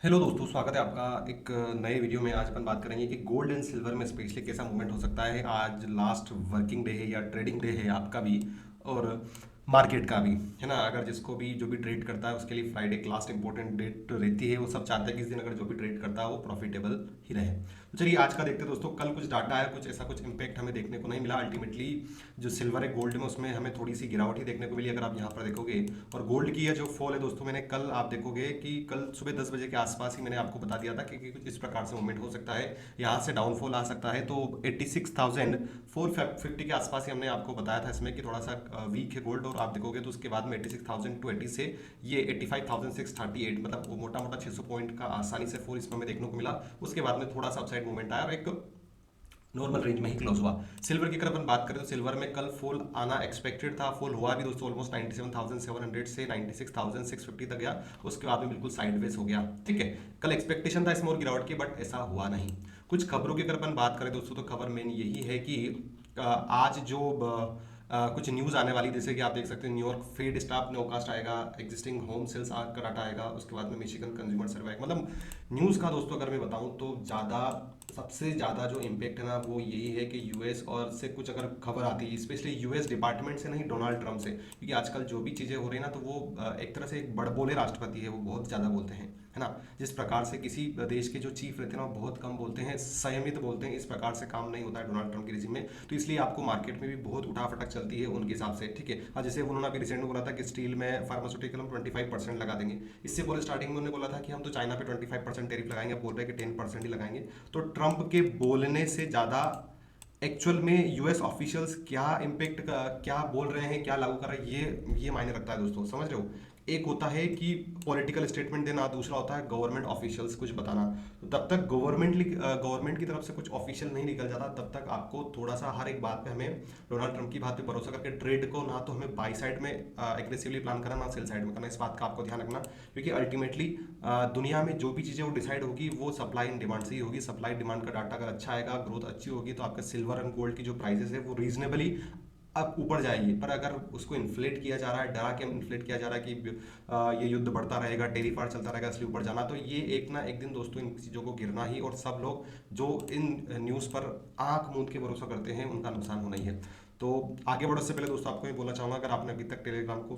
Hello दोस्तों, स्वागत है आपका एक नए वीडियो में। आज अपन बात करेंगे कि गोल्ड एंड सिल्वर में स्पेशली कैसा मूवमेंट हो सकता है। आज लास्ट वर्किंग डे है या ट्रेडिंग डे है आपका भी, और मार्केट का भी, है ना। अगर जिसको भी जो भी ट्रेड करता है उसके लिए फ्राइडे एक लास्ट इंपॉर्टेंट डेट रहती है। वो सब चाहते हैं कि इस दिन अगर जो भी ट्रेड करता है वो प्रॉफिटेबल ही रहे। तो चलिए आज का देखते हैं दोस्तों। कल कुछ डाटा आया, कुछ ऐसा कुछ इम्पैक्ट हमें देखने को नहीं मिला। अल्टीमेटली जो सिल्वर है गोल्ड में, उसमें हमें थोड़ी सी गिरावट ही देखने को मिली अगर आप यहाँ पर देखोगे। और गोल्ड की यह जो फॉल है दोस्तों, मैंने कल आप देखोगे कि कल सुबह 10 बजे के आसपास ही मैंने आपको बता दिया था कि कुछ इस प्रकार से मूवमेंट हो सकता है, यहाँ से डाउनफॉल आ सकता है। तो 86,450 के आसपास ही हमने आपको बताया था इसमें कि थोड़ा सा वीक है गोल्ड। और आप देखोगे तो उसके बाद में 86,280 से ये 85,638, मतलब वो मोटा मोटा 600 पॉइंट का आसानी से फॉल इसमें हमें देखने को मिला। उसके बाद में थोड़ा सा अपसाइड मूवमेंट आया और एक नॉर्मल रेंज में ही क्लोज हुआ। सिल्वर की अगर अपन बात करें तो सिल्वर में कल फॉल आना एक्सपेक्टेड था, फॉल हुआ भी दोस्तों। ऑलमोस्ट 97,700 से 96,650 तक गया। उसके बाद में बिल्कुल साइडवेज हो गया। ठीक है, कल एक्सपेक्टेशन था इसमें और गिरावट की, बट ऐसा हुआ नहीं। कुछ खबरों की अगर अपन बात करें दोस्तों तो खबर मेन यही है कि आज जो कुछ न्यूज़ आने वाली, जैसे कि आप देख सकते हैं न्यूयॉर्क फेड स्टाफ न्योकास्ट आएगा, एग्जिस्टिंग होम सेल्स का डाटा आएगा, उसके बाद में मिशिगन कंज्यूमर सर्वे। मतलब न्यूज़ का दोस्तों अगर मैं बताऊं तो ज़्यादा, सबसे ज़्यादा जो इम्पेक्ट है ना वो यही है कि यूएस और से कुछ अगर खबर आती है, स्पेशली यूएस डिपार्टमेंट से नहीं, डोनाल्ड ट्रंप से। क्योंकि आजकल जो भी चीज़ें हो रही है ना, तो वो एक तरह से एक बड़बोले राष्ट्रपति है, वो बहुत ज़्यादा बोलते हैं, है ना। जिस प्रकार से किसी देश के जो चीफ रहते हैं ना वो बहुत कम बोलते हैं, संयमित बोलते हैं, इस प्रकार से काम नहीं होता है डोनाल्ड ट्रंप की रिजिम में। तो इसलिए आपको मार्केट में भी बहुत उठाफटक चलती है उनके हिसाब से। ठीक है, हाँ, जैसे उन्होंने अभी रिसेंट में बोला था कि स्टील में, फार्मास्यूटिकल में 25% लगा देंगे। इससे पहले स्टार्टिंग में उन्होंने बोला था कि हम तो चाइना पे 25% टैरिफ लगाएंगे, अब बोल रहे हैं कि 10% ही लगाएंगे। तो ट्रंप के बोलने से ज़्यादा एक्चुअल में यूएस ऑफिशियल्स क्या इम्पेक्ट, क्या बोल रहे हैं, क्या लागू कर रहे हैं, ये मायने रखता है दोस्तों, समझ रहे हो। एक होता है कि पॉलिटिकल स्टेटमेंट देना, दूसरा होता है गवर्नमेंट ऑफिशियल्स कुछ बताना। तो तब तक गवर्नमेंट की तरफ से कुछ ऑफिशियल नहीं निकल जाता, तब तक आपको थोड़ा सा हर एक बात पे हमें डोनाल्ड ट्रंप की बात पे भरोसा करके ट्रेड को ना तो हमें बाई साइड में एग्रेसिवली प्लान करना, ना सेल साइड में करना। इस बात का आपको ध्यान रखना, क्योंकि अल्टीमेटली दुनिया में जो भी चीज़ें वो डिसाइड होगी वो सप्लाई एंड डिमांड से ही होगी। सप्लाई डिमांड का डाटा अगर अच्छा आएगा, ग्रोथ अच्छी होगी, तो आपका सिल्वर एंड गोल्ड की जो प्राइसेस है वो रीजनेबली अब ऊपर जाएगी। पर अगर उसको इन्फ्लेट किया जा रहा है, डरा के इन्फ्लेट किया जा रहा है कि ये युद्ध बढ़ता रहेगा, टेरिफार चलता रहेगा, इसलिए ऊपर जाना, तो ये एक ना एक दिन दोस्तों इन चीज़ों को गिरना ही, और सब लोग जो इन न्यूज़ पर आंख मूंद के भरोसा करते हैं उनका नुकसान होना ही है। तो आगे बढ़ने से पहले दोस्तों आपको ये बोलना चाहूँगा, अगर आपने अभी तक टेलीग्राम को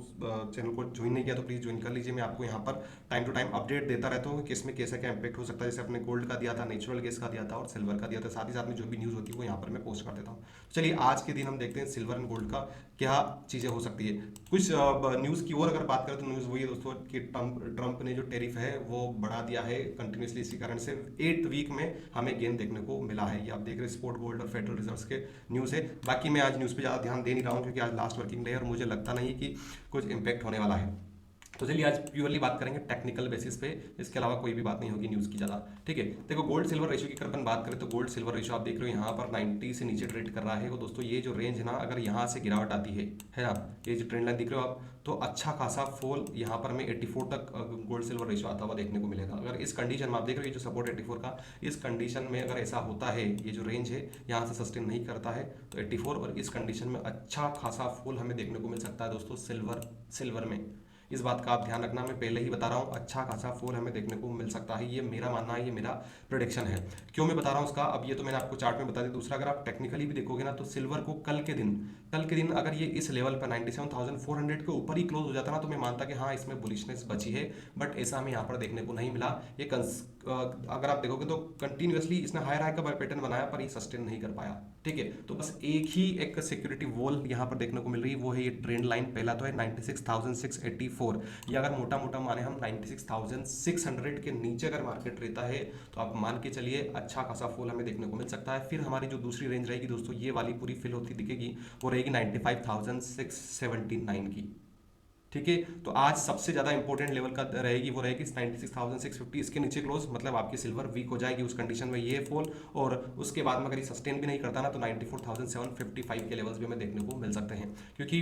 चैनल को ज्वाइन नहीं किया तो प्लीज़ ज्वाइन कर लीजिए। मैं आपको यहाँ पर टाइम टू टाइम अपडेट देता रहता हूँ कि इसमें कैसा क्या इम्पैक्ट हो सकता है। जैसे अपने गोल्ड का दिया था, नेचुरल गैस का दिया था और सिल्वर का दिया था, साथ ही साथ में जो भी न्यूज़ होती है वो यहाँ पर मैं पोस्ट कर देता हूँ। चलिए आज के दिन हम देखते हैं सिल्वर एंड गोल्ड का क्या चीज़ें हो सकती है। कुछ न्यूज़ की और अगर बात करें तो न्यूज़ वही है दोस्तों कि ट्रंप ने जो टैरिफ है वो बढ़ा दिया है कंटिन्यूसली। इसी कारण से 8th वीक में हमें गेन देखने को मिला है। ये आप देख रहे हैं स्पोर्ट गोल्ड और फेडरल रिजर्व के न्यूज़ है। बाकी मैं आज न्यूज़ पे ज़्यादा ध्यान दे नहीं रहा हूँ क्योंकि आज लास्ट वर्किंग डे है और मुझे लगता नहीं कि कुछ इम्पैक्ट होने वाला है। तो चलिए आज प्योरली बात करेंगे टेक्निकल बेसिस पे, इसके अलावा कोई भी बात नहीं होगी न्यूज़ की ज़्यादा। ठीक है, देखो गोल्ड सिल्वर रेशियो की अगर अपन बात करें तो गोल्ड सिल्वर रेशियो आप देख रहे हो यहाँ पर 90 से नीचे ट्रेड कर रहा है। और दोस्तों ये जो रेंज है ना, अगर यहाँ से गिरावट आती है ना, ये जो ट्रेंड लाइन दिख रहे हो आप, तो अच्छा खासा फॉल यहाँ पर में 84 तक गोल्ड सिल्वर रेशियो आता हुआ देखने को मिलेगा। अगर इस कंडीशन में आप देख रहे हो ये जो सपोर्ट 84 का, इस कंडीशन में अगर ऐसा होता है, ये जो रेंज है यहाँ से सस्टेन नहीं करता है तो 84, और इस कंडीशन में अच्छा खासा फॉल हमें देखने को मिल सकता है दोस्तों सिल्वर में। इस बात का आप ध्यान रखना, मैं पहले ही बता रहा हूँ अच्छा खासा फॉल हमें देखने को मिल सकता है। ये मेरा मानना है, ये मेरा प्रोडिक्शन है। क्यों मैं बता रहा हूँ उसका, अब ये तो मैंने आपको चार्ट में बता दिया। दूसरा, अगर आप टेक्निकली भी देखोगे ना तो सिल्वर को कल के दिन अगर ये इस लेवल पर 97,400 के ऊपर ही क्लोज हो जाता ना, तो मैं मानता कि हाँ इसमें बुलिशनेस बची है। बट ऐसा हमें यहाँ पर देखने को नहीं मिला। ये अगर आप देखोगे तो कंटिन्यूसली इसने हायर हाई का पैटर्न बनाया पर ये सस्टेन नहीं कर पाया। ठीक है, तो बस एक ही एक सिक्योरिटी वॉल यहाँ पर देखने को मिल रही है, वो है ये ट्रेंड लाइन। पहला तो है 96,684। ये अगर मोटा मोटा माने हम 96,600 के नीचे अगर मार्केट रहता है तो आप मान के चलिए अच्छा खासा फॉल हमें देखने को मिल सकता है। फिर हमारी जो दूसरी रेंज रहेगी दोस्तों, ये वाली पूरी फिल होती दिखेगी, वो रहेगी 95,679 की। ठीक है, तो आज सबसे ज़्यादा इंपॉर्टेंट लेवल का रहेगी, वो रहेगी 96,650। इसके नीचे क्लोज मतलब आपकी सिल्वर वीक हो जाएगी उस कंडीशन में, ये फॉल। और उसके बाद में अगर ये सस्टेन भी नहीं करता ना तो 94,755 के लेवल्स भी हमें देखने को मिल सकते हैं। क्योंकि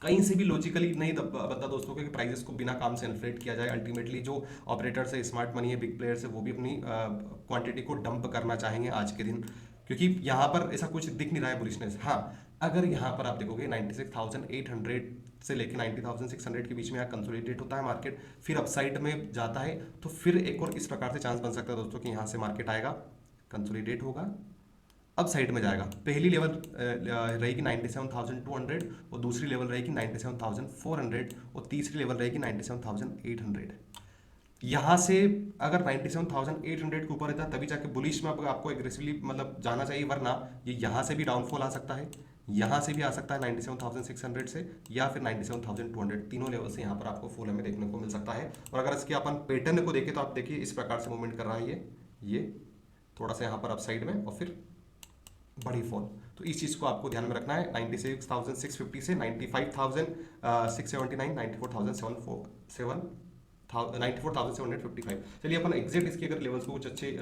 कहीं से भी लॉजिकली नहीं बनता दोस्तों कि प्राइजेस को बिना काम से इन्फ्लेट किया जाए। अल्टीमेटली जो ऑपरेटर्स है, स्मार्ट मनी है, बिग प्लेयर्स है, वो भी अपनी क्वांटिटी को डंप करना चाहेंगे आज के दिन, क्योंकि यहाँ पर ऐसा कुछ दिख नहीं रहा है बुलिशनेस। हाँ, अगर यहाँ पर आप देखोगे 96,800 से लेके 90,600 के बीच में यहाँ कंसोलिडेट होता है मार्केट, फिर अपसाइड में जाता है, तो फिर एक और इस प्रकार से चांस बन सकता है दोस्तों कि यहाँ से मार्केट आएगा, कंसोलिडेट होगा, अब साइड में जाएगा। पहली लेवल रहेगी 97,200 और दूसरी लेवल रहेगी 97,400 और तीसरी लेवल रहेगी 97,800। यहाँ से अगर 97,800 के ऊपर रहता है तभी जाके बुलिश में आपको एग्रेसिवली मतलब जाना चाहिए, वरना ये यहाँ से भी डाउनफॉल आ सकता है, यहाँ से भी आ सकता है 97,600 से, या फिर 97,200, तीनों लेवल से यहाँ पर आपको फॉल हमें देखने को मिल सकता है। और अगर इसके अपन पैटर्न को देखें तो आप देखिए इस प्रकार से मूवमेंट कर रहा है ये थोड़ा सा यहाँ पर अप साइड में और फिर बड़ी फॉल। तो इस चीज़ को आपको ध्यान में रखना है। 96,650 से 95,679, 94,755। चलिए अपन एग्जैक्ट इसके अगर लेवल्स को कुछ अच्छे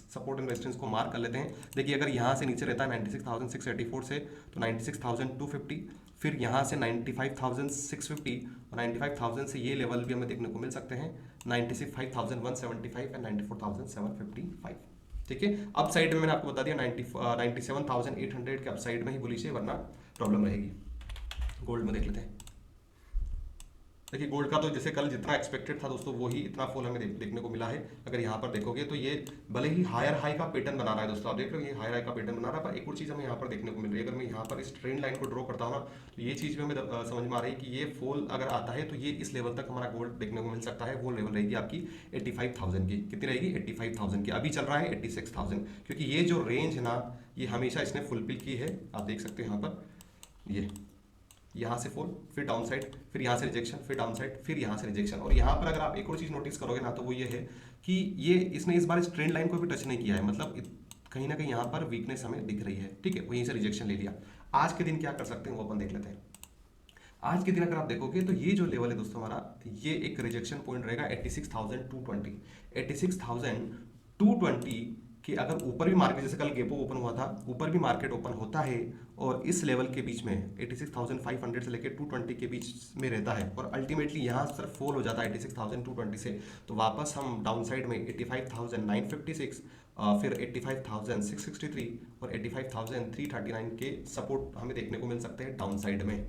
सपोर्ट एंड रेजिस्टेंस को मार्क कर लेते हैं। देखिए अगर यहाँ से नीचे रहता है 96,684 से तो 96,250, फिर यहाँ से 95,650 और 95,000 से ये लेवल भी हमें देखने को मिल सकते हैं 96,175 एंड 94,755। ठीक है, अप साइड में मैंने आपको बता दिया 97,800 के अप साइड में ही बुलिश है, वरना प्रॉब्लम रहेगी। गोल्ड में देख लेते हैं। देखिए गोल्ड का तो जैसे कल जितना एक्सपेक्टेड था दोस्तों वही इतना फॉल हमें देखने को मिला है। अगर यहाँ पर देखोगे तो ये भले ही हायर हाई का पैटर्न बना रहा है दोस्तों, आप देख रहे हो ये हायर हाई का पैटर्न बना रहा है, पर एक और चीज़ हमें यहाँ पर देखने को मिल रही है। अगर मैं यहाँ पर इस ट्रेंड लाइन को ड्रॉ करता हूँ ना तो ये चीज़ भी हमें समझ में आ रही है कि ये फॉल अगर आता है तो ये इस लेवल तक हमारा गोल्ड देखने को मिल सकता है। वो लेवल रहेगी आपकी 85,000 की। कितनी रहेगी? 85,000 की। अभी चल रहा है 86,000, क्योंकि ये जो रेंज है ना ये हमेशा इसने फुलफिल की है। आप देख सकते हैं यहाँ पर ये यहाँ से फॉल, फिर डाउन साइड, फिर यहाँ से रिजेक्शन, फिर डाउन साइड, फिर यहाँ से रिजेक्शन। और यहाँ पर अगर आप एक और चीज़ नोटिस करोगे ना तो वो ये है कि ये इसने इस बार इस ट्रेंड लाइन को भी टच नहीं किया है, मतलब कहीं ना कहीं यहाँ पर वीकनेस हमें दिख रही है। ठीक है, वहीं से रिजेक्शन ले लिया। आज के दिन क्या कर सकते हैं वो अपन देख लेते हैं। आज के दिन अगर आप देखोगे तो ये जो लेवल है दोस्तों हमारा, ये एक रिजेक्शन पॉइंट रहेगा 86,220। 86,220 कि अगर ऊपर भी मार्केट, जैसे कल गेपो ओपन हुआ था, ऊपर भी मार्केट ओपन होता है और इस लेवल के बीच में 86,500 से लेकर 220 के बीच में रहता है और अल्टीमेटली यहाँ सर फॉल हो जाता है 86,220 से, तो वापस हम डाउन साइड में 85,956, फिर 85,663 और 85,339 के सपोर्ट हमें देखने को मिल सकते हैं डाउन साइड में।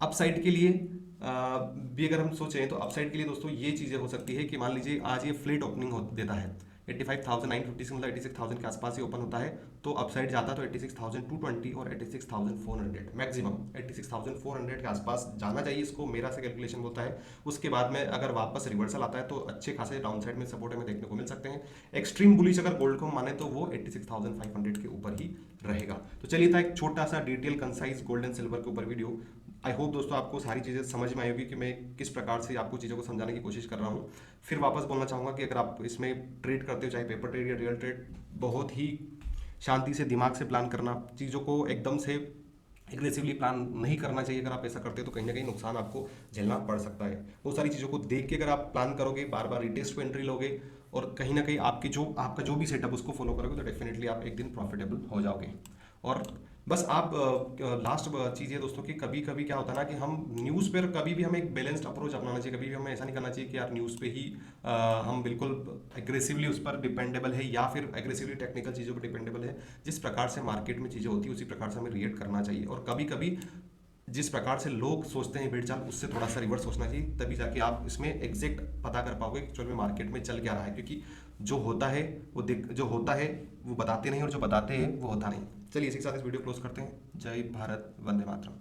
अप साइड के लिए भी अगर हम सोचें तो अप साइड के लिए दोस्तों ये चीज़ें हो सकती है कि मान लीजिए आज ये फ्लैट ओपनिंग देता है 85,950 से मतलब 86,000 के आसपास ही ओपन होता है, तो अपसाइड जाता तो 86,220 और 86,400, मैक्सिमम 86,400 के आसपास जाना चाहिए इसको, मेरा से कैलकुलेशन होता है। उसके बाद में अगर वापस रिवर्सल आता है तो अच्छे खासे डाउन साइड में सपोर्ट हमें देखने को मिल सकते हैं। एक्सट्रीम बुलिश अगर गोल्ड को माने तो वो 86,500 के ऊपर ही रहेगा। तो चलिए था एक छोटा सा detail concise gold and silver के ऊपर वीडियो। आई होप दोस्तों आपको सारी चीज़ें समझ में आई होगी कि मैं किस प्रकार से आपको चीज़ों को समझाने की कोशिश कर रहा हूँ। फिर वापस बोलना चाहूँगा कि अगर आप इसमें ट्रेड करते हो, चाहे पेपर ट्रेड या रियल ट्रेड, बहुत ही शांति से दिमाग से प्लान करना, चीज़ों को एकदम से एग्रेसिवली प्लान नहीं करना चाहिए। अगर आप ऐसा करते हो तो कहीं ना कहीं नुकसान आपको झेलना पड़ सकता है। वो सारी चीज़ों को देख के अगर आप प्लान करोगे, बार बार रिटेस्ट पे एंट्री लोगे और कहीं ना कहीं आपका जो भी सेटअप उसको फॉलो करोगे तो डेफिनेटली आप एक दिन प्रॉफिटेबल हो जाओगे। और बस आप लास्ट चीज़ है दोस्तों कि कभी कभी क्या होता है ना कि हम न्यूज़ पर कभी भी हमें एक बैलेंस्ड अप्रोच अपनाना चाहिए। कभी भी हमें ऐसा नहीं करना चाहिए कि यार न्यूज़ पे ही हम बिल्कुल एग्रेसिवली उस पर डिपेंडेबल है या फिर एग्रेसिवली टेक्निकल चीज़ों पर डिपेंडेबल है। जिस प्रकार से मार्केट में चीज़ें होती है उसी प्रकार से हमें रिएक्ट करना चाहिए। और कभी कभी जिस प्रकार से लोग सोचते हैं भेड़ चाल, उससे थोड़ा सा रिवर्स सोचना चाहिए, तभी जाके आप इसमें एग्जैक्ट पता कर पाओगे कि एक्चुअल में मार्केट में चल क्या रहा है। क्योंकि जो होता है वो बताते नहीं और जो बताते हैं वो होता नहीं। चलिए इसी के साथ इस वीडियो क्लोज करते हैं। जय भारत, वंदे मातरम।